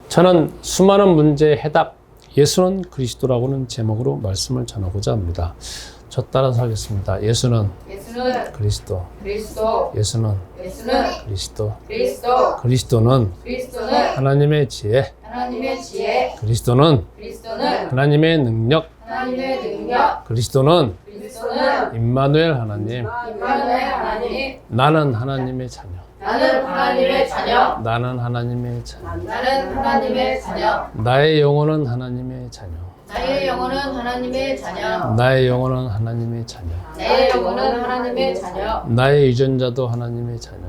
저는 수많은 문제의 해답, 예수는 그리스도라고는 제목으로 말씀을 전하고자 합니다. 저 따라서 하겠습니다. 예수는 그리스도. 예수는 그리스도. 그리스도는 하나님의 지혜. 그리스도는 하나님의 능력. 그리스도는 임마누엘 하나님. 나는 하나님의 자녀. 나는 하나님의 자녀. 나의 영혼은 하나님의 자녀. 나의 영혼은 하나님의 자녀. 나의 유전자도 하나님의 자녀.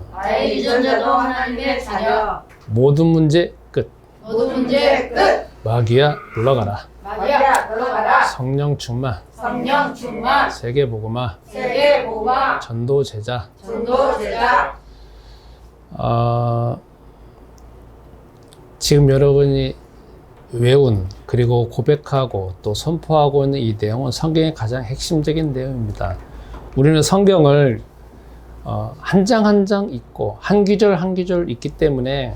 모든 문제 끝. 마귀야 물러가라. 성령 충만. 세계 복음화. 전도 제자. 지금 여러분이 외운 그리고 고백하고 또 선포하고 있는 이 내용은 성경의 가장 핵심적인 내용입니다. 우리는 성경을 한 장 한 장 읽고 한 귀절 한 귀절 읽기 때문에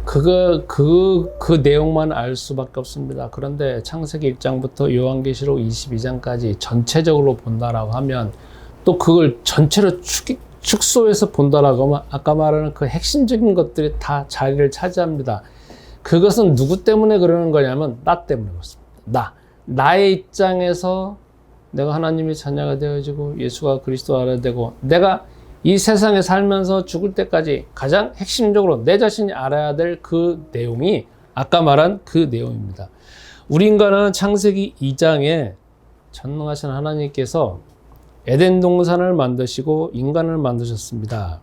그 내용만 알 수밖에 없습니다. 그런데 창세기 1장부터 요한계시록 22장까지 전체적으로 본다라고 하면 또 그걸 전체로 축소해서 본다라고 하면 아까 말하는 그 핵심적인 것들이 다 자리를 차지합니다. 그것은 누구 때문에 그러는 거냐면 나 때문에 그렇습니다. 나의 입장에서 내가 하나님의 자녀가 되어지고 예수가 그리스도 알아야 되고 내가 이 세상에 살면서 죽을 때까지 가장 핵심적으로 내 자신이 알아야 될 그 내용이 아까 말한 그 내용입니다. 우리 인간은 창세기 2장에 전능하신 하나님께서 에덴 동산을 만드시고 인간을 만드셨습니다.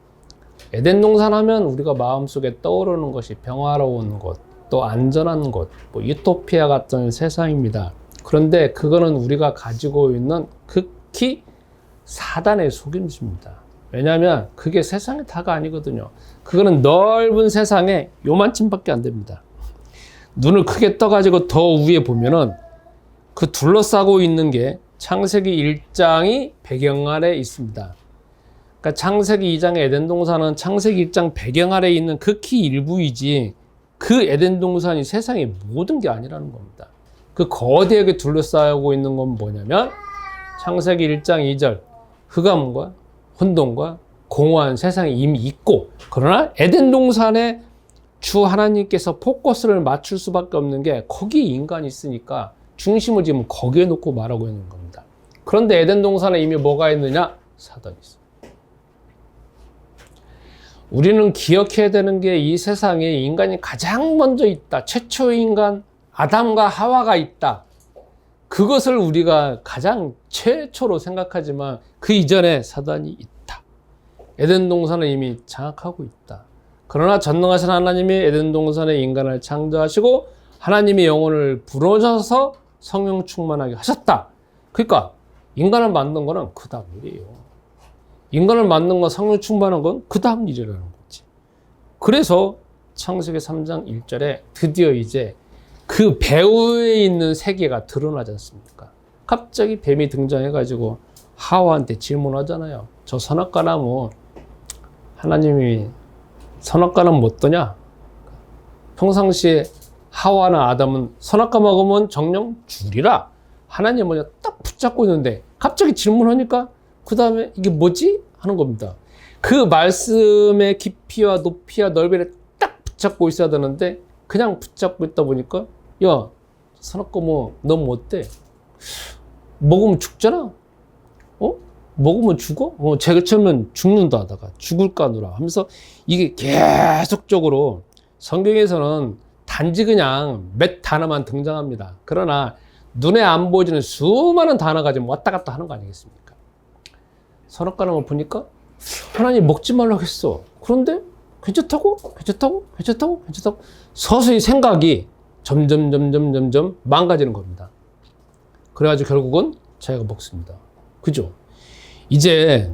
에덴 동산 하면 우리가 마음속에 떠오르는 것이 평화로운 곳, 또 안전한 곳, 유토피아 같은 세상입니다. 그런데 그거는 우리가 가지고 있는 극히 사단의 속임수입니다. 왜냐하면 그게 세상의 다가 아니거든요. 그거는 넓은 세상에 요만큼밖에 안 됩니다. 눈을 크게 떠가지고 더 위에 보면은 그 둘러싸고 있는 게 창세기 1장이 배경 아래 있습니다. 그러니까 창세기 2장의 에덴 동산은 창세기 1장 배경 아래 있는 극히 일부이지 그 에덴 동산이 세상의 모든 게 아니라는 겁니다. 그 거대하게 둘러싸고 있는 건 뭐냐면 창세기 1장 2절 흑암과 혼돈과 공허한 세상이 이미 있고 그러나 에덴 동산에 주 하나님께서 포커스를 맞출 수밖에 없는 게 거기에 인간이 있으니까 중심을 지금 거기에 놓고 말하고 있는 겁니다. 그런데 에덴 동산에 이미 뭐가 있느냐? 사단이 있어요. 우리는 기억해야 되는 게 이 세상에 인간이 가장 먼저 있다. 최초의 인간 아담과 하와가 있다. 그것을 우리가 가장 최초로 생각하지만 그 이전에 사단이 있다. 에덴 동산을 이미 장악하고 있다. 그러나 전능하신 하나님이 에덴 동산에 인간을 창조하시고 하나님의 영혼을 불어넣어서 성령 충만하게 하셨다. 그러니까 인간을 만든 거는 그 다음 일이에요. 인간을 만든 건 성령 충만한 건 그 다음 일이라는 거지. 그래서 창세기 3장 1절에 드디어 이제 그 배후에 있는 세계가 드러나지 않습니까? 갑자기 뱀이 등장해가지고 하와한테 질문하잖아요. 저 선악과 나무 하나님이 선악과는 뭐 어떠냐? 평상시에 하와나 아담은 선악과 먹으면 정령 죽으리라. 하나님 뭐냐 딱 붙잡고 있는데 갑자기 질문하니까 그 다음에 이게 뭐지? 하는 겁니다. 그 말씀의 깊이와 높이와 넓이를 딱 붙잡고 있어야 되는데 그냥 붙잡고 있다 보니까 야 선악과 너 뭐 어때? 먹으면 죽잖아. 먹으면 죽어? 제처럼 죽는다 하다가 죽을까 누라 하면서 이게 계속적으로 성경에서는 단지 그냥 몇 단어만 등장합니다. 그러나 눈에 안 보이는 수많은 단어가 지금 왔다 갔다 하는 거 아니겠습니까? 선악과나무 보니까 하나님 먹지 말라고 했어. 그런데 괜찮다고 서서히 생각이 점점 망가지는 겁니다. 그래가지고 결국은 자기가 먹습니다. 그죠? 이제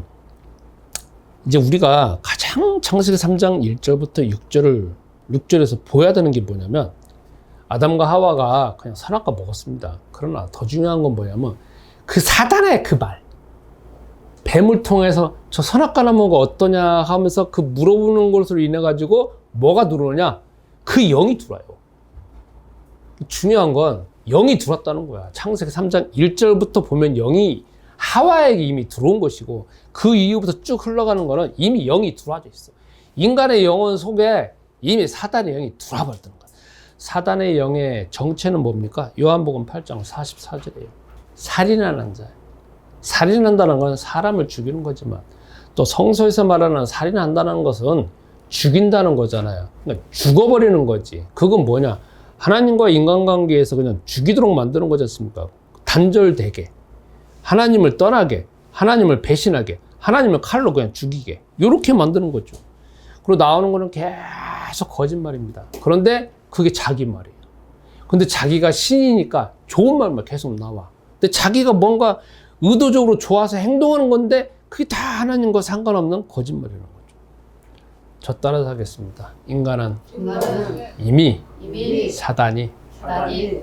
우리가 가장 창세기 3장 1절부터 6절에서 보여야 되는 게 뭐냐면 아담과 하와가 그냥 선악과 먹었습니다. 그러나 더 중요한 건 뭐냐면 그 사단의 그 말, 뱀을 통해서 저 선악과 나무가 어떠냐 하면서 그 물어보는 것으로 인해 가지고 뭐가 들어오냐? 그 영이 들어와요. 중요한 건 영이 들어왔다는 거야. 창세기 3장 1절부터 보면 영이 하와에게 이미 들어온 것이고 그 이후부터 쭉 흘러가는 거는 이미 영이 들어와져 있어. 인간의 영혼 속에 이미 사단의 영이 들어와 버렸다는 거야. 사단의 영의 정체는 뭡니까? 요한복음 8장 44절이에요. 살인하는 자. 살인한다는 건 사람을 죽이는 거지만 또 성서에서 말하는 살인한다는 것은 죽인다는 거잖아요. 그러니까 죽어버리는 거지. 그건 뭐냐? 하나님과 인간관계에서 그냥 죽이도록 만드는 거지 않습니까? 단절되게, 하나님을 떠나게, 하나님을 배신하게, 하나님을 칼로 그냥 죽이게, 이렇게 만드는 거죠. 그리고 나오는 거는 계속 거짓말입니다. 그런데 그게 자기 말이에요. 근데 자기가 신이니까 좋은 말만 계속 나와. 근데 자기가 뭔가 의도적으로 좋아서 행동하는 건데 그게 다 하나님과 상관없는 거짓말이라는 거죠. 저 따라서 하겠습니다. 인간은 이미 사단이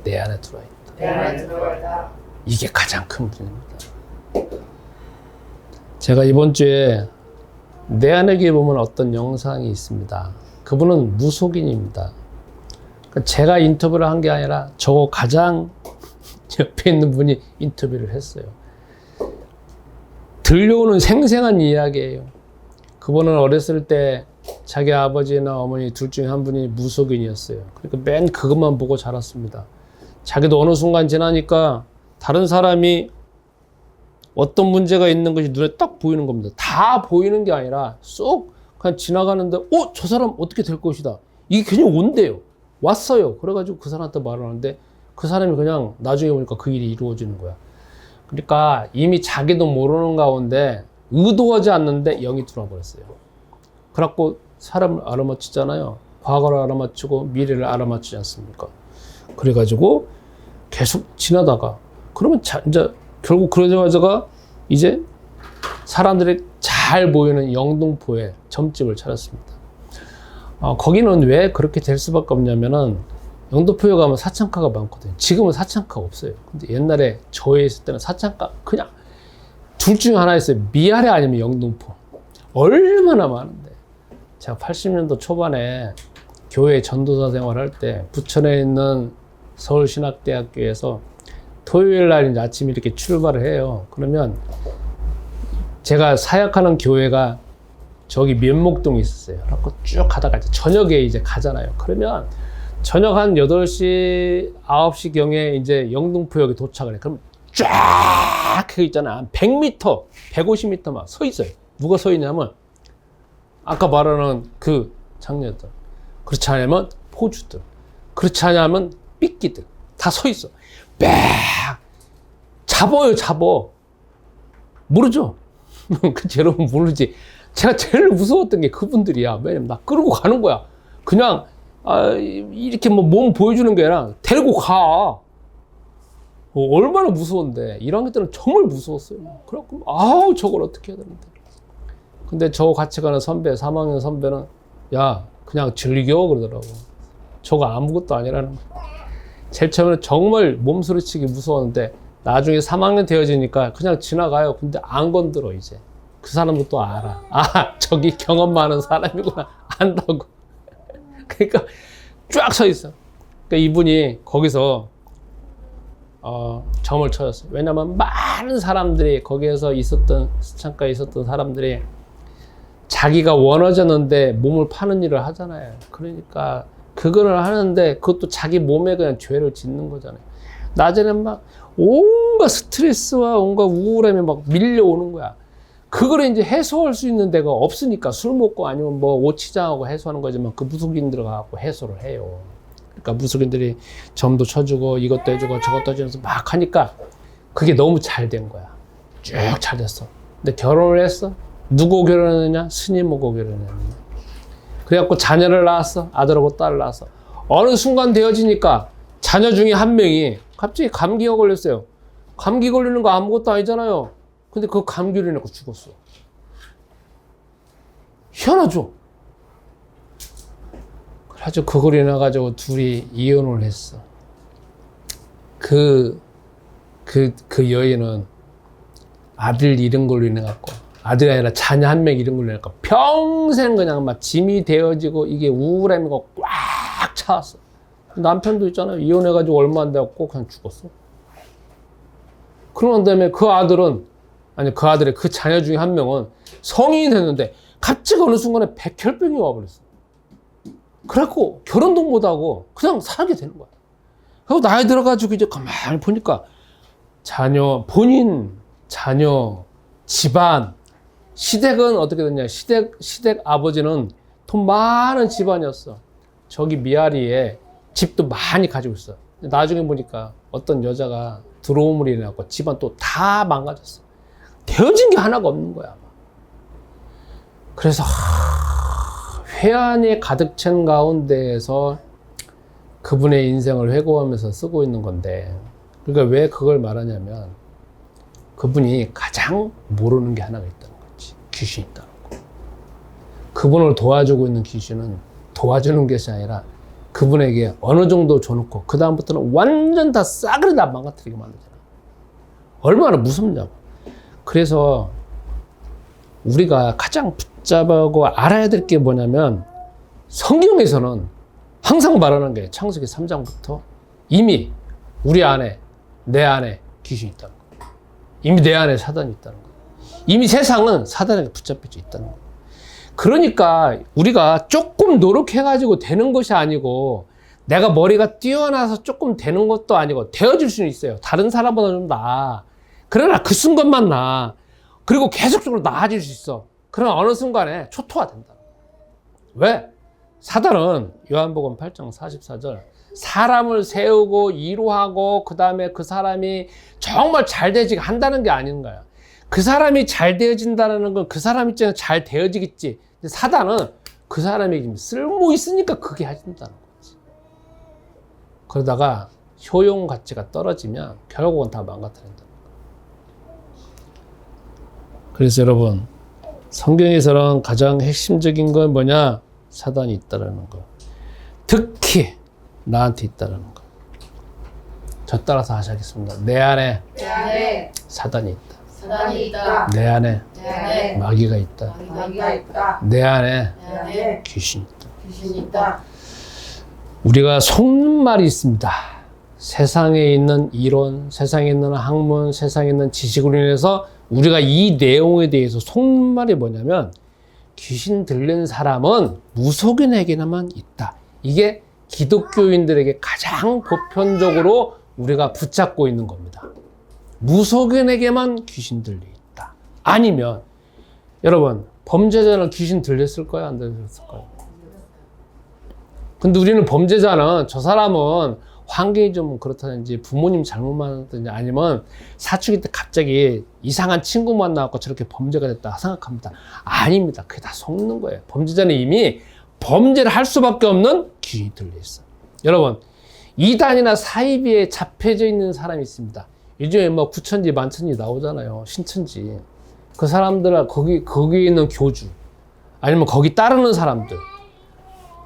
내 안에 들어와 있다. 이게 가장 큰 문제입니다. 제가 이번 주에 내 안에게 보면 어떤 영상이 있습니다. 그분은 무속인입니다. 제가 인터뷰를 한 게 아니라 저 가장 옆에 있는 분이 인터뷰를 했어요. 들려오는 생생한 이야기예요. 그분은 어렸을 때 자기 아버지나 어머니 둘 중에 한 분이 무속인이었어요. 그러니까 맨 그것만 보고 자랐습니다. 자기도 어느 순간 지나니까 다른 사람이 어떤 문제가 있는 것이 눈에 딱 보이는 겁니다. 다 보이는 게 아니라 쏙 그냥 지나가는데 저 사람 어떻게 될 것이다. 이게 그냥 온대요. 왔어요. 그래가지고 그 사람한테 말을 하는데 그 사람이 그냥 나중에 보니까 그 일이 이루어지는 거야. 그러니까 이미 자기도 모르는 가운데 의도하지 않는데 영이 들어와 버렸어요. 그래갖고 사람을 알아맞히잖아요. 과거를 알아맞히고 미래를 알아맞히지 않습니까? 그래가지고 계속 지나다가 그러면 이제 결국 그러자마자가 이제 사람들이 잘 보이는 영등포에 점집을 차렸습니다. 거기는 왜 그렇게 될 수밖에 없냐면은 영등포에 가면 사창가가 많거든요. 지금은 사창가가 없어요. 근데 옛날에 저에 있을 때는 사창가 그냥 둘 중에 하나 있어요. 미아래 아니면 영등포. 얼마나 많은데. 제가 80년도 초반에 교회 전도사 생활할 때 부천에 있는 서울신학대학교에서 토요일 날 이제 아침에 이렇게 출발을 해요. 그러면 제가 사역하는 교회가 저기 면목동에 있었어요. 그래서 쭉 가다가 이제 저녁에 이제 가잖아요. 그러면 저녁 한 8시, 9시경에 이제 영등포역에 도착을 해. 그럼 쫙 그 있잖아. 100m, 150m 막 서 있어요. 누가 서 있냐면 아까 말하는 그 장녀들. 그렇지 않으면 포주들. 그렇지 않으면 삐끼들. 다 서 있어. 빽! 잡어. 모르죠? 그치, 여러분 모르지. 제가 제일 무서웠던 게 그분들이야. 왜냐면 나 끌고 가는 거야. 그냥 이렇게 뭐 몸 보여주는 게 아니라 데리고 가. 얼마나 무서운데. 1학년 때는 정말 무서웠어요. 그래갖고 저걸 어떻게 해야 되는데. 근데 저 같이 가는 선배, 3학년 선배는 야 그냥 즐겨 그러더라고. 저거 아무것도 아니라는 거야. 제일 처음에는 정말 몸소리치기 무서웠는데 나중에 3학년 되어지니까 그냥 지나가요. 근데 안 건드려 이제. 그 사람도 또 알아. 저기 경험 많은 사람이구나. 안다고. 그러니까 쫙 서 있어. 그러니까 이분이 거기서 점을 쳐줬어요. 왜냐면 많은 사람들이 거기에서 수창가에 있었던 사람들이 자기가 원어졌는데 몸을 파는 일을 하잖아요. 그러니까 그거를 하는데 그것도 자기 몸에 그냥 죄를 짓는 거잖아요. 낮에는 막 온갖 스트레스와 온갖 우울함이 막 밀려오는 거야. 그걸 이제 해소할 수 있는 데가 없으니까 술 먹고 아니면 뭐 오치장하고 해소하는 거지만 그 무속인들 가고 해소를 해요. 그러니까 무속인들이 점도 쳐주고 이것도 해주고 저것도 해주면서 막 하니까 그게 너무 잘 된 거야. 쭉 잘 됐어. 근데 결혼을 했어. 누구 결혼했느냐? 스님하고 결혼했느냐. 그래갖고 자녀를 낳았어. 아들하고 딸을 낳았어. 어느 순간 되어지니까 자녀 중에 한 명이 갑자기 감기가 걸렸어요. 감기 걸리는 거 아무것도 아니잖아요. 근데 그 감기를 내고 죽었어. 희한하죠? 그래가지고 그걸 인해가지고 둘이 이혼을 했어. 그 여인은 아들 잃은 걸로 인해갖고, 아들이 아니라 자녀 한 명 잃은 걸로 인해갖고 평생 그냥 막 짐이 되어지고 이게 우울함이 꽉 차왔어. 남편도 있잖아요. 이혼해가지고 얼마 안 돼갖고 그냥 죽었어. 그런 다음에 그 아들의 그 자녀 중에 한 명은 성인이 됐는데 갑자기 어느 순간에 백혈병이 와버렸어. 그래갖고 결혼도 못하고 그냥 살게 되는 거야. 그리고 나이 들어가지고 이제 가만히 보니까 본인, 자녀, 집안, 시댁은 어떻게 됐냐. 시댁 아버지는 돈 많은 집안이었어. 저기 미아리에 집도 많이 가지고 있어. 나중에 보니까 어떤 여자가 들어옴으로 인해서 집안 또 다 망가졌어. 되어진 게 하나가 없는 거야. 그래서 회한이 가득 찬 가운데에서 그분의 인생을 회고하면서 쓰고 있는 건데, 그러니까 왜 그걸 말하냐면 그분이 가장 모르는 게 하나가 있다는 거지. 귀신이 있다는 거. 그분을 도와주고 있는 귀신은 도와주는 것이 아니라 그분에게 어느 정도 줘놓고 그 다음부터는 완전 다 싸그리 다 망가뜨리게 만들잖아. 얼마나 무섭냐고. 그래서 우리가 가장 붙잡고 알아야 될 게 뭐냐면, 성경에서는 항상 말하는 게 창세기 3장부터 이미 우리 안에, 내 안에 귀신이 있다는 거예요. 이미 내 안에 사단이 있다는 거예요. 이미 세상은 사단에게 붙잡혀져 있다는 거예요. 그러니까 우리가 조금 노력해가지고 되는 것이 아니고, 내가 머리가 뛰어나서 조금 되는 것도 아니고 되어질 수는 있어요. 다른 사람보다 좀 나아. 그러나 그 순간만 나아. 그리고 계속적으로 나아질 수 있어. 그러나 어느 순간에 초토화된다. 왜? 사단은 요한복음 8장 44절 사람을 세우고 이루하고 그 다음에 그 사람이 정말 잘 되지게 한다는 게 아닌 거야. 그 사람이 잘 되어진다는 건 그 사람 입장에서 잘 되어지겠지. 근데 사단은 그 사람이 쓸모 있으니까 그게 해준다는 거지. 그러다가 효용 가치가 떨어지면 결국은 다 망가뜨린다. 그래서 여러분, 성경에서는 가장 핵심적인 건 뭐냐? 사단이 있다라는 거. 특히 나한테 있다라는 거. 저 따라서 하시겠습니다. 내 안에 사단이 있다. 사단이 있다. 내 안에 마귀가 있다. 마귀가 있다. 내 안에 내 안에 귀신이 있다. 귀신이 있다. 우리가 속는 말이 있습니다. 세상에 있는 이론, 세상에 있는 학문, 세상에 있는 지식으로 인해서 우리가 이 내용에 대해서 속는 말이 뭐냐면, 귀신 들린 사람은 무속인에게만 있다. 이게 기독교인들에게 가장 보편적으로 우리가 붙잡고 있는 겁니다. 무속인에게만 귀신 들려 있다. 아니면 여러분, 범죄자는 귀신 들렸을까요? 안 들렸을까요? 근데 우리는 범죄자는 저 사람은 환경이 좀 그렇다든지 부모님 잘못만 하든지 아니면 사춘기 때 갑자기 이상한 친구 만나고 저렇게 범죄가 됐다 생각합니다. 아닙니다. 그게 다 속는 거예요. 범죄자는 이미 범죄를 할 수밖에 없는 귀신이 들려있어요. 여러분, 이단이나 사이비에 잡혀져 있는 사람이 있습니다. 요즘에 뭐 구천지 만천지 나오잖아요. 신천지. 그 사람들, 거기 있는 교주 아니면 거기 따르는 사람들,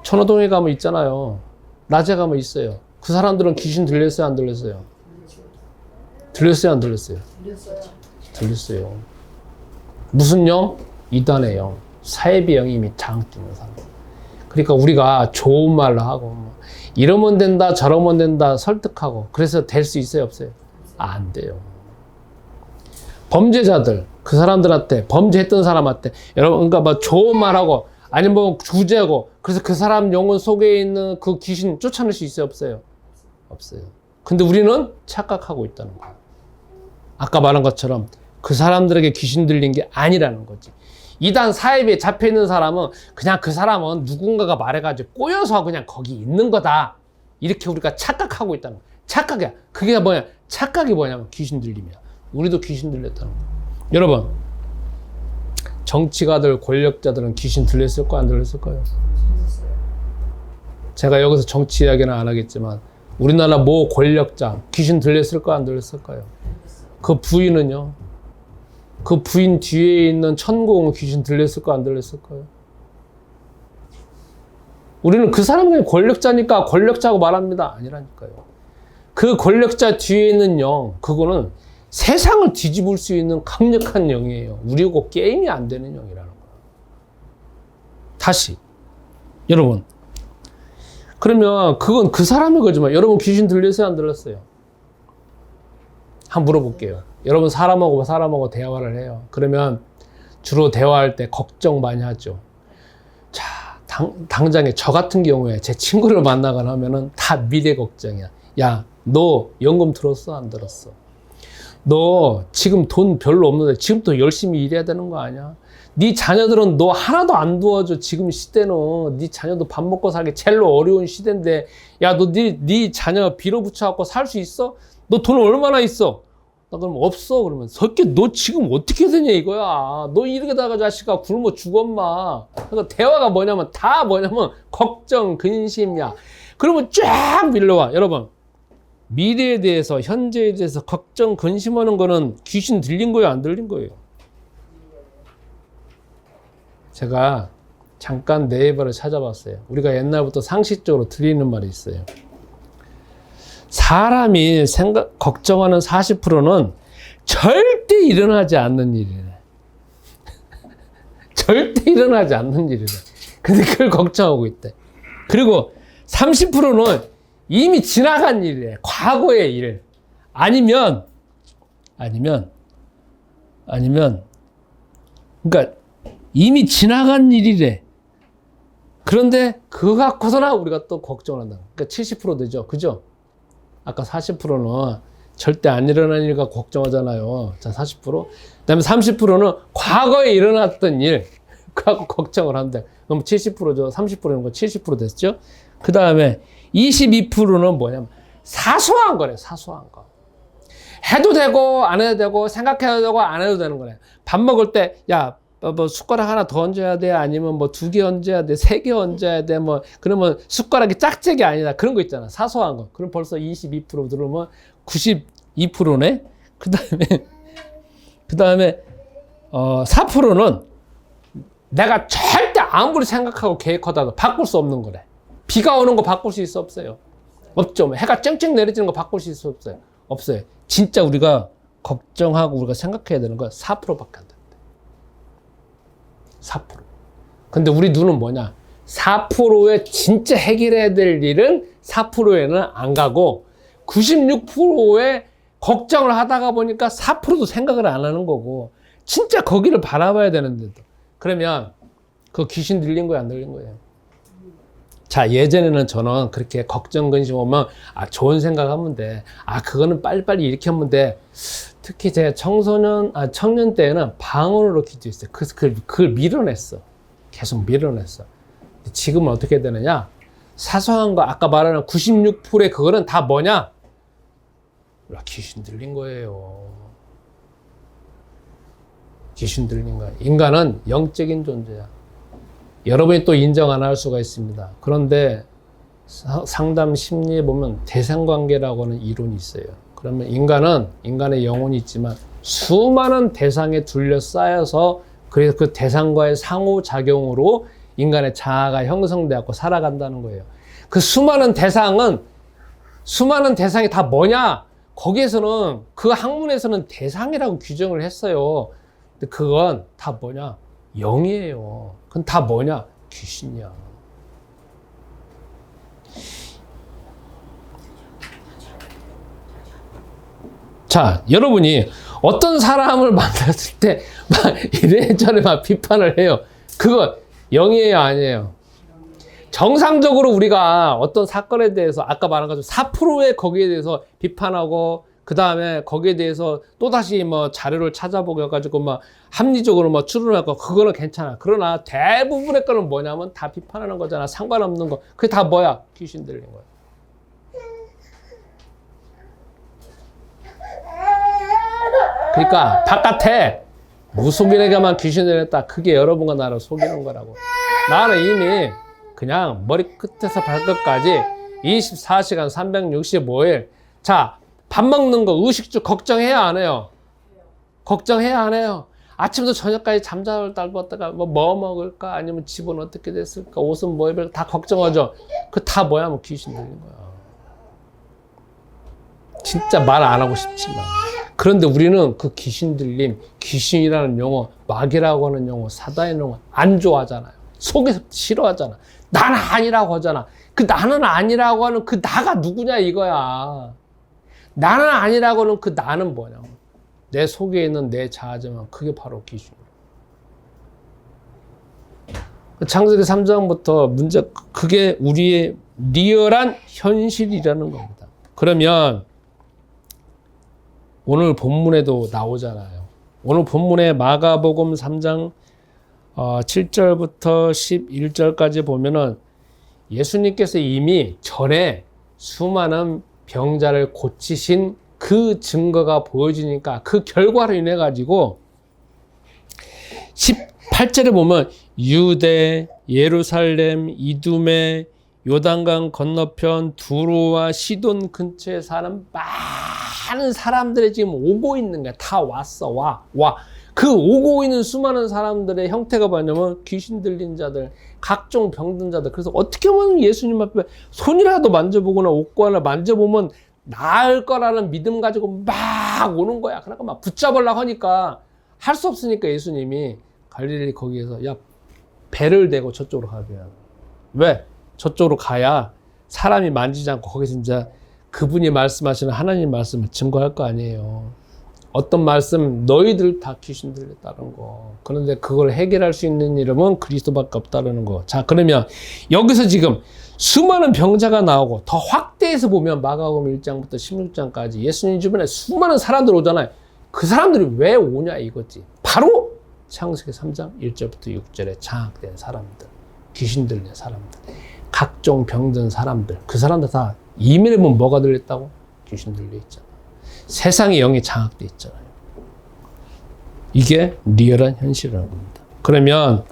천호동에 가면 있잖아요. 낮에 가면 있어요. 그 사람들은 귀신 들렸어요, 안 들렸어요? 들렸어요, 안 들렸어요? 들렸어요. 무슨 영? 이단의 영. 사이비 영이 이미 장악되는 사람. 그러니까 우리가 좋은 말로 하고 이러면 된다, 저러면 된다 설득하고 그래서 될 수 있어요, 없어요? 안 돼요. 범죄자들, 그 사람들한테, 범죄했던 사람한테 여러분, 그러니까 뭐 좋은 말하고 아니면 뭐 구제하고 그래서 그 사람 영혼 속에 있는 그 귀신 쫓아낼 수 있어요, 없어요? 없어요. 근데 우리는 착각하고 있다는 거예요. 아까 말한 것처럼 그 사람들에게 귀신 들린 게 아니라는 거지. 이단 사이비에 잡혀있는 사람은 그냥 그 사람은 누군가가 말해가지고 꼬여서 그냥 거기 있는 거다. 이렇게 우리가 착각하고 있다는 거야. 착각이야. 그게 뭐냐? 착각이 뭐냐면 귀신 들림이야. 우리도 귀신 들렸다는 거야. 여러분, 정치가들, 권력자들은 귀신 들렸을까요? 안 들렸을까요? 제가 여기서 정치 이야기는 안 하겠지만 우리나라 모 권력자 귀신 들렸을까요? 안 들렸을까요? 그 부인은요? 그 부인 뒤에 있는 천공은 귀신 들렸을까요? 안 들렸을까요? 우리는 그 사람이 권력자니까 권력자고 말합니다. 아니라니까요. 그 권력자 뒤에 있는 영, 그거는 세상을 뒤집을 수 있는 강력한 영이에요. 우리하고 게임이 안 되는 영이라는 거예요. 다시 여러분, 그러면 그건 그 사람의 거지만 여러분 귀신 들렸어요? 안 들렸어요? 한번 물어볼게요. 여러분 사람하고 대화를 해요. 그러면 주로 대화할 때 걱정 많이 하죠. 자, 당장에 저 같은 경우에 제 친구를 만나거나 하면은 다 미래 걱정이야. 야, 너 연금 들었어? 안 들었어? 너 지금 돈 별로 없는데 지금부터 열심히 일해야 되는 거 아니야? 네 자녀들은 너 하나도 안 도와줘. 지금 시대는 네 자녀도 밥 먹고 살기 제일 어려운 시대인데, 야, 너 네 자녀 빌어붙여갖고 살 수 있어? 너 돈 얼마나 있어? 나 그럼 없어. 그러면 석기 너 지금 어떻게 되냐 이거야. 너 이러다가 자식아 굶어 죽어 마. 그러니까 대화가 뭐냐면 다 뭐냐면 걱정, 근심이야. 그러면 쫙 밀려와. 여러분, 미래에 대해서 현재에 대해서 걱정, 근심하는 거는 귀신 들린 거예요, 안 들린 거예요? 제가 잠깐 네이버를 찾아봤어요. 우리가 옛날부터 상식적으로 들리는 말이 있어요. 사람이 걱정하는 40%는 절대 일어나지 않는 일이래. 절대 일어나지 않는 일이래. 근데 그걸 걱정하고 있대. 그리고 30%는 이미 지나간 일이래. 과거의 일. 아니면, 그러니까 이미 지나간 일이래. 그런데 그거 갖고서나 우리가 또 걱정을 한다. 그러니까 70% 되죠. 그죠? 아까 40%는 절대 안 일어난 일과 걱정하잖아요. 자, 40%. 그 다음에 30%는 과거에 일어났던 일, 그거 걱정을 한대. 그럼 70%죠. 30%는 거 70% 됐죠? 그 다음에 22%는 뭐냐면 사소한 거래, 사소한 거. 해도 되고, 안 해도 되고, 생각해도 되고, 안 해도 되는 거래. 밥 먹을 때, 야, 뭐 숟가락 하나 더 얹어야 돼? 아니면 뭐 2개 얹어야 돼? 3개 얹어야 돼? 뭐 그러면 숟가락이 짝짝이 아니다. 그런 거 있잖아. 사소한 거. 그럼 벌써 22% 들어오면 92%네. 그다음에 4%는 내가 절대 아무리 생각하고 계획하다가 바꿀 수 없는 거래. 비가 오는 거 바꿀 수 있어? 없어요? 없죠. 해가 쨍쨍 내리지는 거 바꿀 수 있어? 없어요? 없어요. 진짜 우리가 걱정하고 우리가 생각해야 되는 건 4%밖에 안 돼. 4%. 근데 우리 눈은 뭐냐? 4%에 진짜 해결해야 될 일은 4%에는 안 가고 96%에 걱정을 하다가 보니까 4%도 생각을 안 하는 거고 진짜 거기를 바라봐야 되는데도. 그러면 그 귀신 들린 거예요? 안 들린 거예요? 자, 예전에는 저는 그렇게 걱정, 근심 오면 좋은 생각하면 돼. 그거는 빨리빨리 이렇게 하면 돼. 특히 제 청년 때는 방언으로 기도했어요. 그래서 그걸 밀어냈어. 계속 밀어냈어. 지금은 어떻게 되느냐? 사소한 거, 아까 말하는 96%의 그거는 다 뭐냐? 귀신 들린 거예요. 귀신 들린 거야. 인간은 영적인 존재야. 여러분이 또 인정 안 할 수가 있습니다. 그런데 상담 심리에 보면 대상관계라고 하는 이론이 있어요. 그러면 인간의 영혼이 있지만 수많은 대상에 둘러싸여서 그래서 그 대상과의 상호작용으로 인간의 자아가 형성되었고 살아간다는 거예요. 그 수많은 대상이 다 뭐냐? 거기에서는 그 학문에서는 대상이라고 규정을 했어요. 근데 그건 다 뭐냐? 영이에요. 그건 다 뭐냐? 귀신이야. 자, 여러분이 어떤 사람을 만났을 때 막 이래저래 막 비판을 해요. 그거 영이에요, 아니에요? 정상적으로 우리가 어떤 사건에 대해서 아까 말한 것처럼 4%의 거기에 대해서 비판하고 그 다음에 거기에 대해서 또다시 뭐 자료를 찾아보고 해가지고 막 합리적으로 뭐 추론하고 그거는 괜찮아. 그러나 대부분의 거는 뭐냐면 다 비판하는 거잖아. 상관없는 거. 그게 다 뭐야? 귀신 들린 거야. 그러니까 바깥에 무속인에게만 귀신을 했다. 그게 여러분과 나를 속이는 거라고. 나는 이미 그냥 머리 끝에서 발끝까지 24시간 365일 자, 밥 먹는 거 의식주 걱정해야 안 해요? 걱정해야 안 해요? 아침부터 저녁까지 잠잘 달봤다가 뭐 먹을까? 아니면 집은 어떻게 됐을까? 옷은 뭐 입을까? 다 걱정하죠. 그 다 뭐야? 뭐 귀신 들린 거야. 진짜 말 안 하고 싶지만. 그런데 우리는 그 귀신 들림, 귀신이라는 용어, 마귀라고 하는 용어, 사단의 용어 안 좋아하잖아요. 속에서 싫어하잖아. 난 아니라고 하잖아. 그 나는 아니라고 하는 그 나가 누구냐 이거야. 나는 아니라고는 그 나는 뭐냐고. 내 속에 있는 내 자아지만 그게 바로 귀신이야. 창세기 3장부터 문제, 그게 우리의 리얼한 현실이라는 겁니다. 그러면 오늘 본문에도 나오잖아요. 오늘 본문에 마가복음 3장 7절부터 11절까지 보면은 예수님께서 이미 전에 수많은 병자를 고치신 그 증거가 보여지니까 그 결과로 인해 가지고 18절에 보면 유대, 예루살렘, 이두메, 요단강 건너편 두로와 시돈 근처에 사는 많은 사람들이 지금 오고 있는 거야. 다 왔어. 와. 그 오고 있는 수많은 사람들의 형태가 뭐냐면 귀신 들린 자들, 각종 병든 자들. 그래서 어떻게 보면 예수님 앞에 손이라도 만져보거나 옷과 하나 만져보면 나을 거라는 믿음 가지고 막 오는 거야. 그러니까 막 붙잡으려고 하니까 할 수 없으니까 예수님이 갈릴리 거기에서 야 배를 대고 저쪽으로 가면 왜? 저쪽으로 가야 사람이 만지지 않고 거기서 진짜 그분이 말씀하시는 하나님 말씀을 증거할 거 아니에요. 어떤 말씀 너희들 다 귀신 들렸다는 거. 그런데 그걸 해결할 수 있는 이름은 그리스도밖에 없다는 거. 자, 그러면 여기서 지금 수많은 병자가 나오고 더 확대해서 보면 마가복음 1장부터 16장까지 예수님 주변에 수많은 사람들 오잖아요. 그 사람들이 왜 오냐 이거지. 바로 창세기 3장 1절부터 6절에 장악된 사람들, 귀신 들린 사람들, 각종 병든 사람들, 그 사람들 다 이면에 보면 뭐가 들렸다고? 귀신 들려 있잖아. 세상의 영이 장악돼 있잖아요. 이게 리얼한 현실이라는 겁니다. 그러면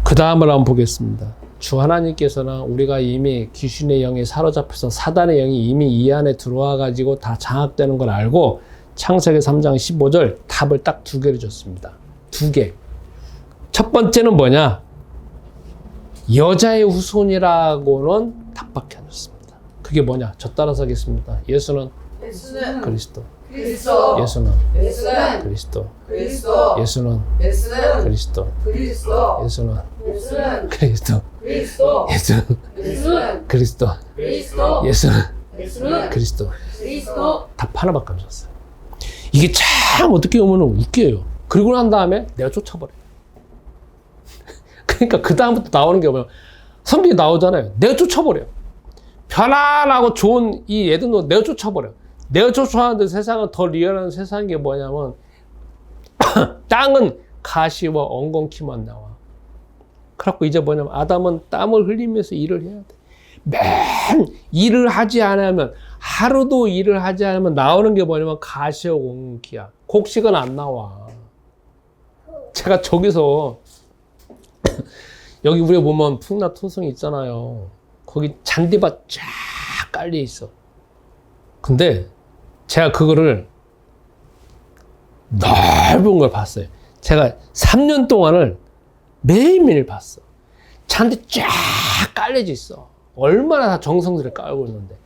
그 다음을 한번 보겠습니다. 주 하나님께서는 우리가 이미 귀신의 영이 사로잡혀서 사단의 영이 이미 이 안에 들어와 가지고 다 장악되는 걸 알고 창세기 3장 15절 답을 딱 두 개를 줬습니다. 두 개. 첫 번째는 뭐냐? 여자의 후손이라고는 답밖에 안 줬습니다. 그게 뭐냐? 저 따라서 하겠습니다. 예수는 그리스도. 예수는 그리스도. 예수는 그리스도. 예수는 그리스도. 예수는 그리스도. 예수는 그리스도. 답 하나밖에 안 줬어요. 이게 참 어떻게 보면 웃겨요. 그리고 난 다음에 내가 쫓아버려. 그러니까 그 다음부터 나오는 게 뭐냐면 성경이 나오잖아요. 내가 쫓아버려. 편안하고 좋은 이 애들도 내가 쫓아버려. 내가 쫓아하는데 세상은 더 리얼한 세상인 게 뭐냐면 땅은 가시와 엉겅퀴만 나와. 그래갖고 이제 뭐냐면 아담은 땀을 흘리면서 일을 해야 돼. 맨 일을 하지 않으면 하루도 일을 하지 않으면 나오는 게 뭐냐면 가시와 엉겅퀴야. 곡식은 안 나와. 제가 저기서 여기 우리가 보면 풍납토성이 있잖아요. 거기 잔디밭 쫙 깔려 있어. 근데 제가 그거를 넓은 걸 봤어요. 제가 3년 동안을 매일매일 봤어. 잔디 쫙 깔려져 있어. 얼마나 다 정성스레 깔고 있는데.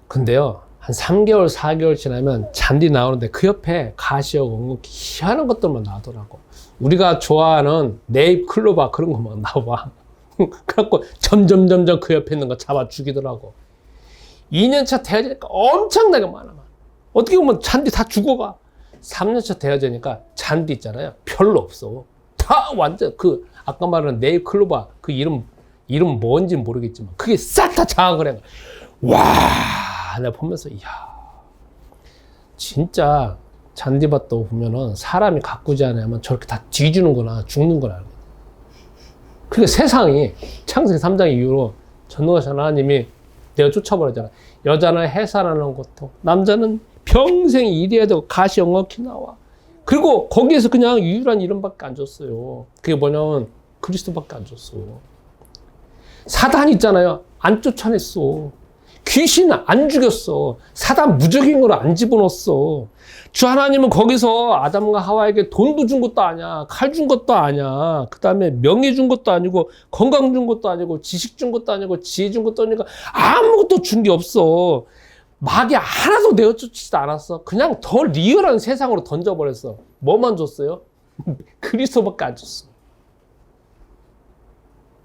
근데요, 한 3개월, 4개월 지나면 잔디 나오는데 그 옆에 가시하고 엉겅퀴 희한한 것들만 나오더라고. 우리가 좋아하는 네잎클로바 그런 것만 나와. 그래갖고 점점 그 옆에 있는 거 잡아 죽이더라고. 2년차 되어지니까 엄청나게 많아. 어떻게 보면 잔디 다 죽어가. 3년차 되어지니까 잔디 있잖아요. 별로 없어. 다 완전 아까 말한 네잎클로바 그 이름 뭔지 모르겠지만 그게 싹 다 장악을 해. 와, 내가 보면서 이야, 진짜 잔디밭도 보면은 사람이 가꾸지 않으면 저렇게 다 뒤지는구나, 죽는구나 알거든. 그러니까 세상이 창세기 3장 이후로 전능하신 하나님이 내가 쫓아버렸잖아. 여자는 해산하는 고통, 남자는 평생 일해야 되고 가시 엉겅퀴 나와. 그리고 거기에서 그냥 유일한 이름밖에 안 줬어요. 그게 뭐냐면 그리스도밖에 안 줬어. 사단 있잖아요. 안 쫓아냈어. 귀신은 안 죽였어. 사단 무적인 걸 안 집어넣었어. 주 하나님은 거기서 아담과 하와에게 돈도 준 것도 아니야. 칼 준 것도 아니야. 그 다음에 명예 준 것도 아니고 건강 준 것도 아니고 지식 준 것도 아니고 지혜 준 것도 아니고 아무것도 준 게 없어. 마귀 하나도 내어쫓지도 않았어. 그냥 더 리얼한 세상으로 던져버렸어. 뭐만 줬어요? 그리스도밖에 안 줬어.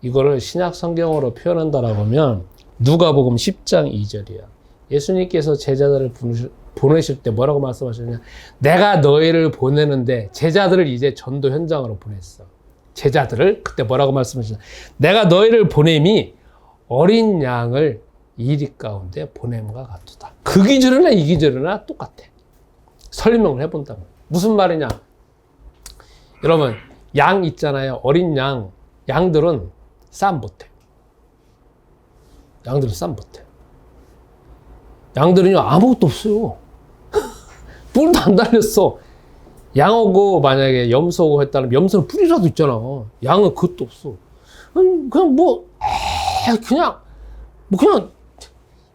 이거를 신약 성경으로 표현한다라고 하면 누가복음 10장 2절이야. 예수님께서 제자들을 보내실 때 뭐라고 말씀하셨냐? 내가 너희를 보내는데 제자들을 이제 전도 현장으로 보냈어. 제자들을 그때 뭐라고 말씀하셨냐? 내가 너희를 보냄이 어린 양을 이리 가운데 보냄과 같도다. 그 기준이나 이 기준이나 똑같아. 설명을 해본다면 무슨 말이냐? 여러분 양 있잖아요. 어린 양. 양들은 싸움 못해. 양들은 싸움 못해. 양들은요 아무것도 없어요. 뿔도 안 달렸어. 양하고 만약에 염소고 했다면 염소는 뿔이라도 있잖아. 양은 그것도 없어. 그냥 그냥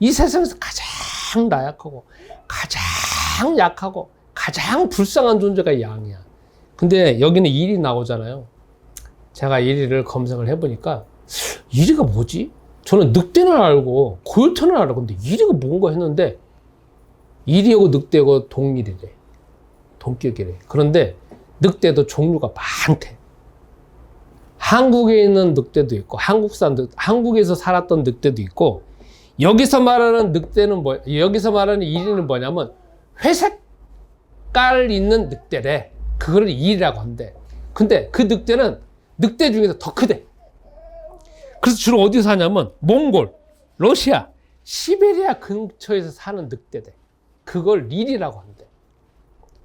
이 세상에서 가장 나약하고 가장 약하고 가장 불쌍한 존재가 양이야. 근데 여기는 일이 나오잖아요. 제가 일이를 검색을 해보니까 이리가 뭐지? 저는 늑대는 알고 고요태는 알고 근데 이리가 뭔가 했는데 이리하고 늑대하고 동일이래. 동격이래. 그런데 늑대도 종류가 많대. 한국에 있는 늑대도 있고 한국에서 살았던 늑대도 있고 여기서 말하는 늑대는 여기서 말하는 이리는 뭐냐면 회색 깔 있는 늑대래. 그거를 이리라고 한대. 근데 그 늑대는 늑대 중에서 더 크대. 그래서 주로 어디서 사냐면 몽골, 러시아, 시베리아 근처에서 사는 늑대대. 그걸 릴이라고 한대.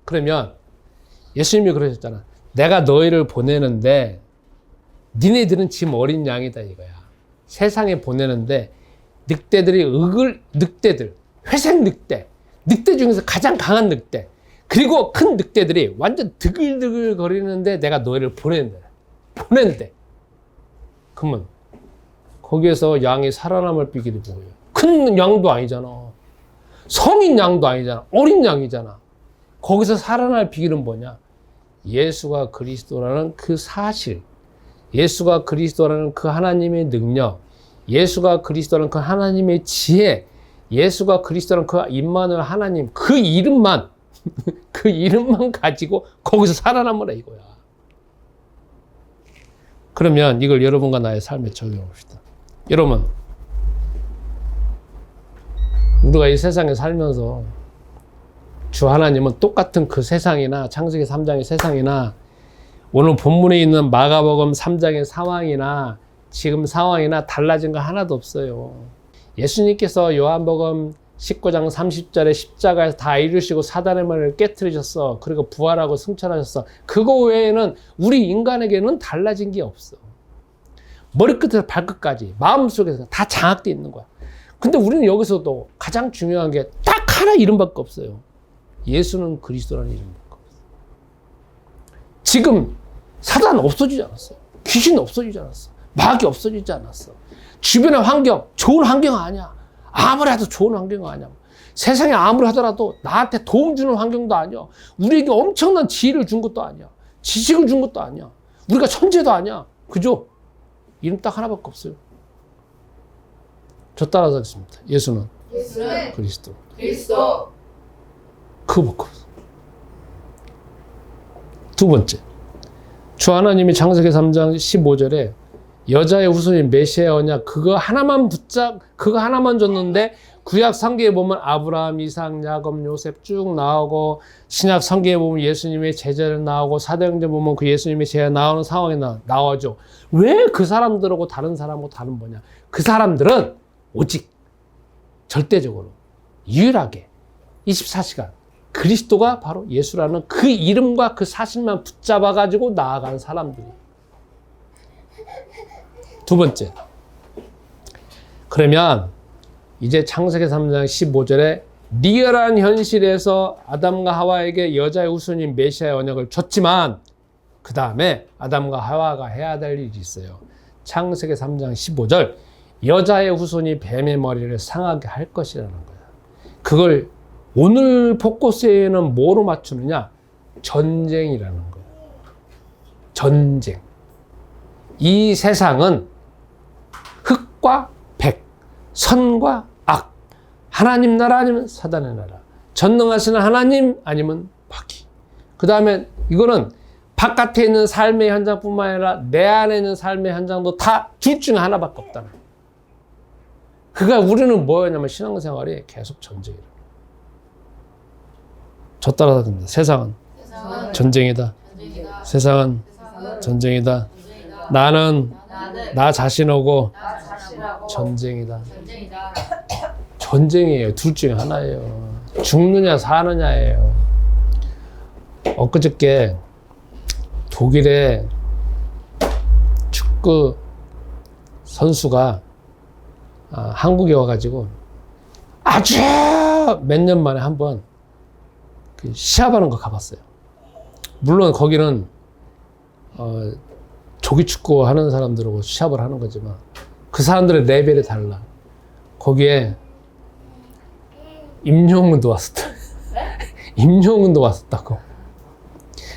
그러면 예수님이 그러셨잖아. 내가 너희를 보내는데 니네들은 짐 어린 양이다 이거야. 세상에 보내는데 늑대들, 회색 늑대, 늑대 중에서 가장 강한 늑대, 그리고 큰 늑대들이 완전 드글드글 거리는데 내가 너희를 보낸대. 그러면 거기에서 양이 살아남을 비결이 뭐예요? 큰 양도 아니잖아. 성인 양도 아니잖아. 어린 양이잖아. 거기서 살아날 비결은 뭐냐? 예수가 그리스도라는 그 사실, 예수가 그리스도라는 그 하나님의 능력, 예수가 그리스도라는 그 하나님의 지혜, 예수가 그리스도라는 그 임마누엘 하나님, 그 이름만 그 이름만 가지고 거기서 살아남으라 이거야. 그러면 이걸 여러분과 나의 삶에 적용해 봅시다. 여러분, 우리가 이 세상에 살면서 주 하나님은 똑같은 그 세상이나 창세기 3장의 세상이나 오늘 본문에 있는 마가복음 3장의 상황이나 지금 상황이나 달라진 거 하나도 없어요. 예수님께서 요한복음 19장 30절에 십자가에서 다 이루시고 사단의 말을 깨트리셨어. 그리고 부활하고 승천하셨어. 그거 외에는 우리 인간에게는 달라진 게 없어. 머리끝에서 발끝까지 마음속에서 다 장악되어 있는 거야. 근데 우리는 여기서도 가장 중요한 게 딱 하나 이름밖에 없어요. 예수는 그리스도라는 이름밖에 없어. 지금 사단 없어지지 않았어. 귀신 없어지지 않았어. 마귀 없어지지 않았어. 주변의 환경 좋은 환경 아니야. 아무리 해도 좋은 환경 아니야. 세상에 아무리 하더라도 나한테 도움 주는 환경도 아니야. 우리에게 엄청난 지혜를 준 것도 아니야. 지식을 준 것도 아니야. 우리가 천재도 아니야. 그죠? 이름 딱 하나밖에 없어요. 저 따라서 하겠습니다. 예수는 그리스도. 그거밖에 없어. 두 번째, 주 하나님이 창세기 3장 15절에 여자의 후손인 메시아의 언약 그거 하나만 줬는데 구약 성경에 보면 아브라함, 이삭, 야곱, 요셉 쭉 나오고 신약 성경에 보면 예수님의 제자를 나오고 사도행전 보면 그 예수님의 제자 나오는 상황이 나와죠. 왜 그 사람들하고 다른 사람하고 다른 뭐냐? 그 사람들은 오직 절대적으로 유일하게 24시간 그리스도가 바로 예수라는 그 이름과 그 사실만 붙잡아 가지고 나아간 사람들이. 두 번째, 그러면 이제 창세기 3장 15절에 리얼한 현실에서 아담과 하와에게 여자의 후손인 메시아의 언약을 줬지만 그 다음에 아담과 하와가 해야 될 일이 있어요. 창세기 3장 15절 여자의 후손이 뱀의 머리를 상하게 할 것이라는 거야. 그걸 오늘 포커스에는 뭐로 맞추느냐? 전쟁이라는 거야. 전쟁. 이 세상은 흑과 백, 선과 악, 하나님 나라 아니면 사단의 나라, 전능하시는 하나님 아니면 마귀. 그 다음에 이거는 바깥에 있는 삶의 현장뿐만 아니라 내 안에 있는 삶의 현장도 다 둘 중에 하나밖에 없다는 거예요. 그러니까 우리는 뭐였냐면 신앙생활이 계속 전쟁이에요. 저 따라다닙니다. 세상은 전쟁이다. 세상은 전쟁이다. 나는 나 자신하고 전쟁이다. 전쟁이에요. 둘 중에 하나예요. 죽느냐 사느냐예요. 엊그저께 독일의 축구 선수가 한국에 와가지고 아주 몇 년 만에 한번 시합하는 거 가봤어요. 물론 거기는 조기 축구 하는 사람들하고 시합을 하는 거지만 그 사람들의 레벨이 달라. 거기에 임영웅도 왔었다. 임영웅도 왔었다고.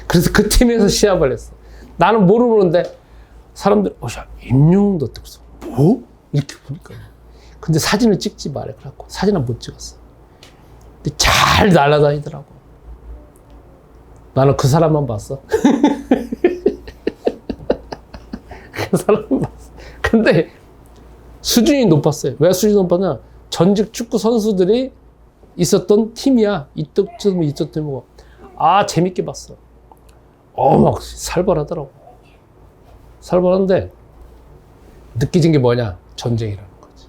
그래서 그 팀에서 시합을 했어. 나는 모르는데 사람들이 야, 임영웅도 어떻게 뭐? 이렇게 보니까. 근데 사진을 찍지 말래. 그래갖고 사진은 못 찍었어. 근데 잘 날아다니더라고. 나는 그 사람만 봤어. 그 사람만 봤어. 근데 수준이 높았어요. 왜 수준이 높았냐? 전직 축구 선수들이 있었던 팀이야. 이때쯤 있었던 팀이고. 재밌게 봤어. 막 살벌하더라고. 살벌한데 느껴진 게 뭐냐? 전쟁이라는 거지.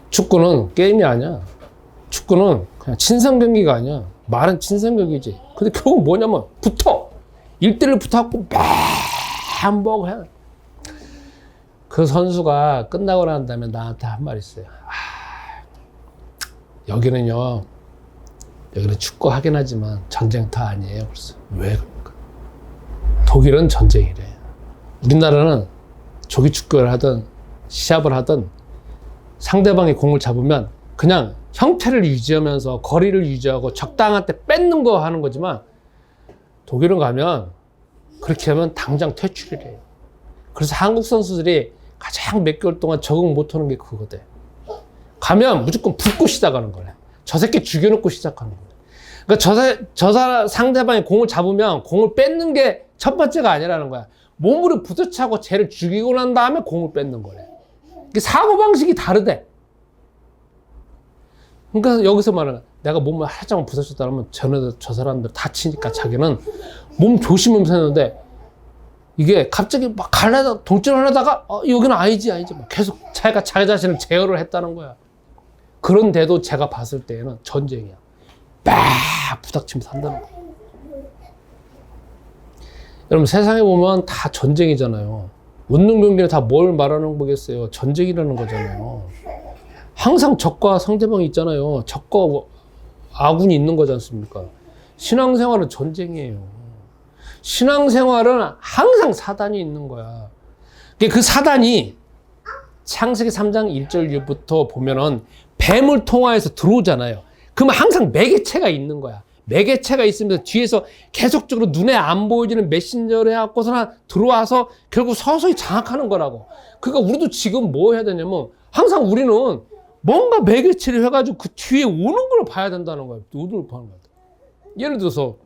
축구는 게임이 아니야. 축구는 그냥 친선 경기가 아니야. 말은 친선 경기지. 근데 결국 뭐냐면 붙어. 1대1 붙어갖고 막 해. 그 선수가 끝나고 난 다음에 나한테 한 말 있어요. 여기는 축구 하긴 하지만 전쟁터 아니에요. 그래서 왜 그럴까? 독일은 전쟁이래. 우리나라는 조기 축구를 하든 시합을 하든 상대방이 공을 잡으면 그냥 형태를 유지하면서 거리를 유지하고 적당한 때 뺏는 거 하는 거지만 독일은 가면 그렇게 하면 당장 퇴출이래요. 그래서 한국 선수들이 가장 몇 개월 동안 적응 못하는 게 그거대. 가면 무조건 붙고 시작하는 거래. 저 새끼 죽여놓고 시작하는 거래. 그러니까 저 상대방이 공을 잡으면 공을 뺏는 게 첫 번째가 아니라는 거야. 몸으로 부딪혀고 쟤를 죽이고 난 다음에 공을 뺏는 거래. 사고방식이 다르대. 그러니까 여기서 말하는 내가 몸을 살짝만 부딪혔다 그러면 저 사람들 다치니까 자기는 몸 조심하면서 했는데 이게 갑자기 막 동점을 하다가 여기는 아니지 막 계속 자기가 자기 자신을 제어를 했다는 거야. 그런데도 제가 봤을 때에는 전쟁이야. 막 부닥치면서 한다는 거야. 여러분 세상에 보면 다 전쟁이잖아요. 웃는 경기는 다 뭘 말하는 거겠어요. 전쟁이라는 거잖아요. 항상 적과 상대방이 있잖아요. 적과 아군이 있는 거지 않습니까? 신앙생활은 전쟁이에요. 신앙생활은 항상 사단이 있는 거야. 그 사단이 창세기 3장 1절부터 보면은 뱀을 통하여서 들어오잖아요. 그러면 항상 매개체가 있는 거야. 매개체가 있으면서 뒤에서 계속적으로 눈에 안 보여지는 메신저를 해갖고서는 들어와서 결국 서서히 장악하는 거라고. 그러니까 우리도 지금 뭐 해야 되냐면 항상 우리는 뭔가 매개체를 해가지고 그 뒤에 오는 걸 봐야 된다는 거야. 눈을 보는 거야. 예를 들어서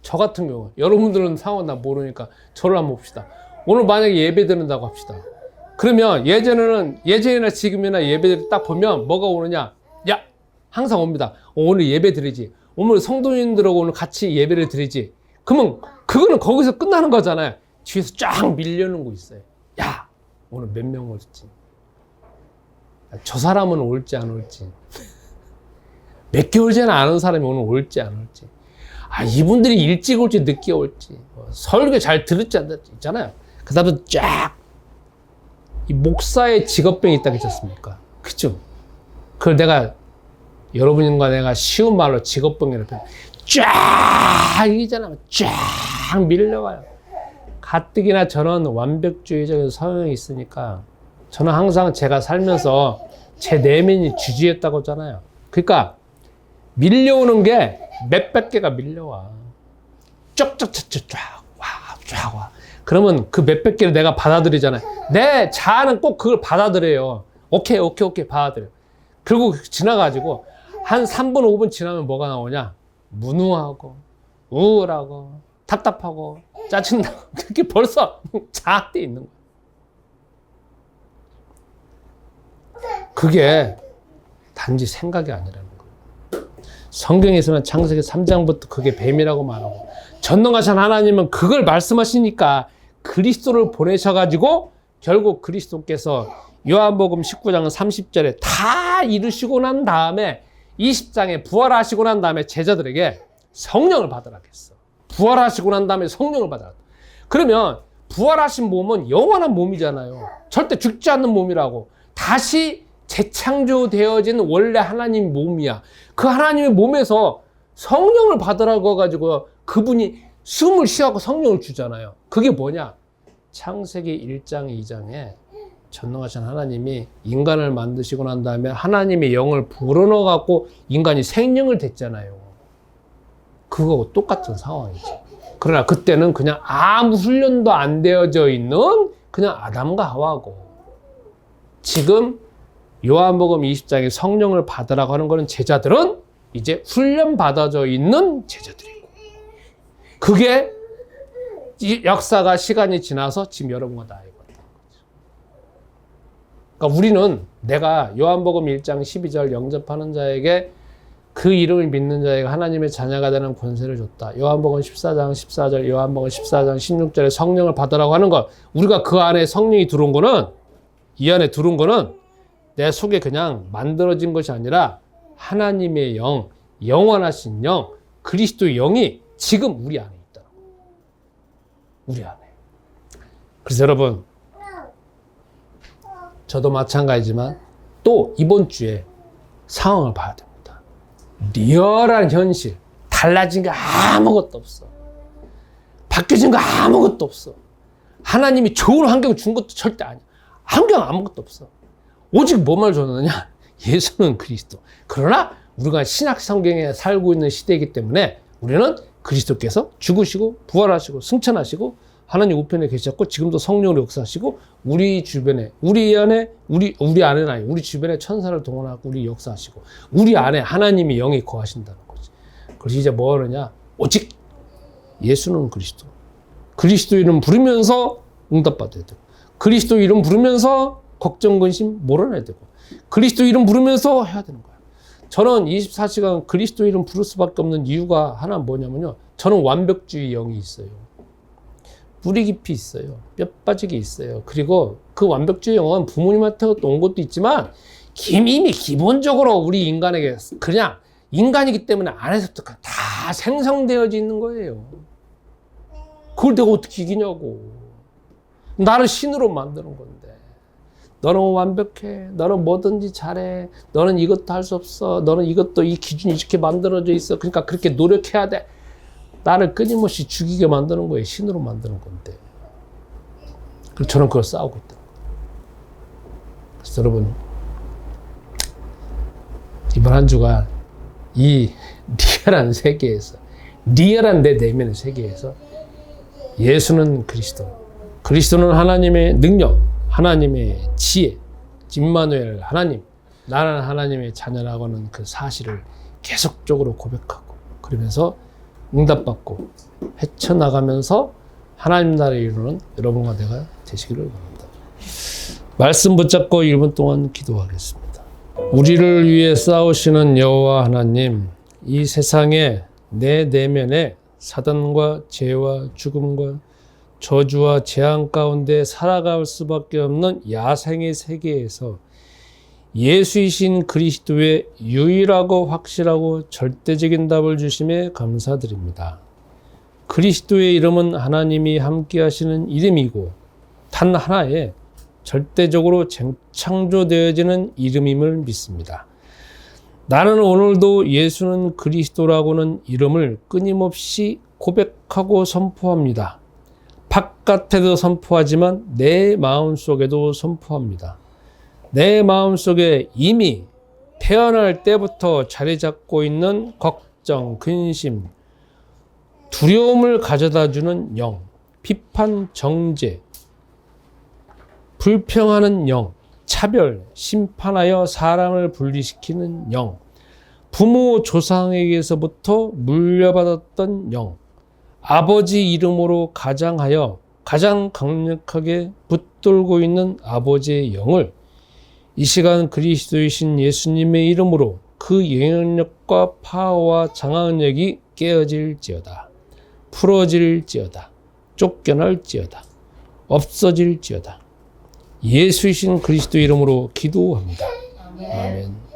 저 같은 경우, 여러분들은 상황 나 모르니까 저를 한번 봅시다. 오늘 만약에 예배 드린다고 합시다. 그러면 예전이나 지금이나 예배를 딱 보면 뭐가 오느냐? 야, 항상 옵니다. 오늘 예배 드리지. 오늘 성도님들하고 오늘 같이 예배를 드리지. 그러면 그거는 거기서 끝나는 거잖아요. 뒤에서 쫙 밀려는 거 있어요. 야, 오늘 몇 명 올지. 저 사람은 올지 안 올지. 몇 개월 전에 아는 사람이 오늘 올지 안 올지. 이분들이 일찍 올지 늦게 올지. 설교 잘 들었지 안 들었지 있잖아요. 그 다음에 쫙 이 목사의 직업병이 있다 그랬습니까? 그죠? 그걸 여러분과 내가 쉬운 말로 직업병이라고 쫙 이잖아요. 쫙 밀려가요. 가뜩이나 저는 완벽주의적인 성향이 있으니까 저는 항상 제가 살면서 제 내면이 주지했다고 하잖아요. 그러니까 밀려오는 게 몇백 개가 밀려와. 쫙 와. 그러면 그 몇백 개를 내가 받아들이잖아요. 내 자아는 꼭 그걸 받아들여요. 오케이 받아들여. 그리고 지나가지고 한 3분 5분 지나면 뭐가 나오냐? 무능하고 우울하고 답답하고 짜증나고 그게 벌써 자아돼 있는 거야. 그게 단지 생각이 아니라는 거예요. 성경에서는 창세기 3장부터 그게 뱀이라고 말하고 전능하신 하나님은 그걸 말씀하시니까 그리스도를 보내셔가지고 결국 그리스도께서 요한복음 19장 30절에 다 이루시고 난 다음에 20장에 부활하시고 난 다음에 제자들에게 성령을 받으라 했어. 부활하시고 난 다음에 성령을 받으라. 그러면 부활하신 몸은 영원한 몸이잖아요. 절대 죽지 않는 몸이라고. 다시 재창조되어진 원래 하나님 몸이야. 그 하나님의 몸에서 성령을 받으라고 해가지고 그분이 숨을 쉬어갖고 성령을 주잖아요. 그게 뭐냐? 창세기 1장 2장에 전능하신 하나님이 인간을 만드시고 난 다음에 하나님의 영을 불어넣어갖고 인간이 생명을 댔잖아요. 그거하고 똑같은 상황이죠. 그러나 그때는 그냥 아무 훈련도 안 되어져 있는 그냥 아담과 하와고, 지금 요한복음 20장에 성령을 받으라고 하는 거는 제자들은 이제 훈련 받아져 있는 제자들이고, 그게 이 역사가 시간이 지나서 지금 여러분과 나에게 왔다는 거죠. 그러니까 우리는 내가 요한복음 1장 12절 영접하는 자에게 그 이름을 믿는 자에게 하나님의 자녀가 되는 권세를 줬다. 요한복음 14장 14절, 요한복음 14장 16절에 성령을 받으라고 하는 것, 우리가 그 안에 성령이 들어온 거는, 이 안에 들어온 거는 내 속에 그냥 만들어진 것이 아니라 하나님의 영, 영원하신 영, 그리스도의 영이 지금 우리 안에 있다. 우리 안에. 그래서 여러분, 저도 마찬가지지만 또 이번 주에 상황을 봐야 됩니다. 리얼한 현실, 달라진 게 아무것도 없어. 바뀌어진 거 아무것도 없어. 하나님이 좋은 환경 준 것도 절대 아니야. 환경 아무것도 없어. 오직 뭐만 줬느냐? 예수는 그리스도. 그러나 우리가 신약 성경에 살고 있는 시대이기 때문에 우리는 그리스도께서 죽으시고 부활하시고 승천하시고 하나님 우편에 계셨고 지금도 성령으로 역사하시고 우리 주변에, 우리 안에는 아니, 우리 주변에 천사를 동원하고 우리 역사하시고 우리 안에 하나님의 영이 거하신다는 거지. 그래서 이제 뭐 하느냐? 오직 예수는 그리스도. 그리스도 이름 부르면서 응답받아야 되고, 그리스도 이름 부르면서 걱정, 근심 몰아내야 되고, 그리스도 이름 부르면서 해야 되는 거야. 저는 24시간 그리스도 이름 부를 수밖에 없는 이유가 하나 뭐냐면요, 저는 완벽주의 영이 있어요. 뿌리 깊이 있어요. 뼈 빠지게 있어요. 그리고 그 완벽주의 영은 부모님한테 온 것도 있지만 이미 기본적으로 우리 인간에게 그냥 인간이기 때문에 안에서부터 다 생성되어져 있는 거예요. 그걸 내가 어떻게 이기냐고. 나를 신으로 만드는 건데. 너는 완벽해. 너는 뭐든지 잘해. 너는 이것도 할 수 없어. 너는 이것도 이 기준이 이렇게 만들어져 있어. 그러니까 그렇게 노력해야 돼. 나를 끊임없이 죽이게 만드는 거예요. 신으로 만드는 건데. 그래서 저는 그걸 싸우고 있다. 그래서 여러분, 이번 한 주가 이 리얼한 세계에서, 리얼한 내 내면의 세계에서 예수는 그리스도, 그리스도는 하나님의 능력, 하나님의 지혜, 임마누엘 하나님, 나는 하나님의 자녀라고 하는 그 사실을 계속적으로 고백하고, 그러면서 응답받고 헤쳐나가면서 하나님 나라를 이루는 여러분과 내가 되시기를 바랍니다. 말씀 붙잡고 1분 동안 기도하겠습니다. 우리를 위해 싸우시는 여호와 하나님, 이 세상에 내 내면에 사단과 죄와 죽음과 저주와 재앙 가운데 살아갈 수밖에 없는 야생의 세계에서 예수이신 그리스도의 유일하고 확실하고 절대적인 답을 주심에 감사드립니다. 그리스도의 이름은 하나님이 함께 하시는 이름이고 단 하나의 절대적으로 재창조되어지는 이름임을 믿습니다. 나는 오늘도 예수는 그리스도라고는 이름을 끊임없이 고백하고 선포합니다. 바깥에도 선포하지만 내 마음속에도 선포합니다. 내 마음속에 이미 태어날 때부터 자리 잡고 있는 걱정, 근심, 두려움을 가져다주는 영, 비판, 정죄, 불평하는 영, 차별, 심판하여 사람을 분리시키는 영, 부모, 조상에게서부터 물려받았던 영, 아버지 이름으로 가장 강력하게 붙들고 있는 아버지의 영을 이 시간 그리스도이신 예수님의 이름으로 그 영향력과 파워와 장악력이 깨어질지어다. 풀어질지어다. 쫓겨날지어다. 없어질지어다. 예수이신 그리스도 이름으로 기도합니다. 아멘. 아멘.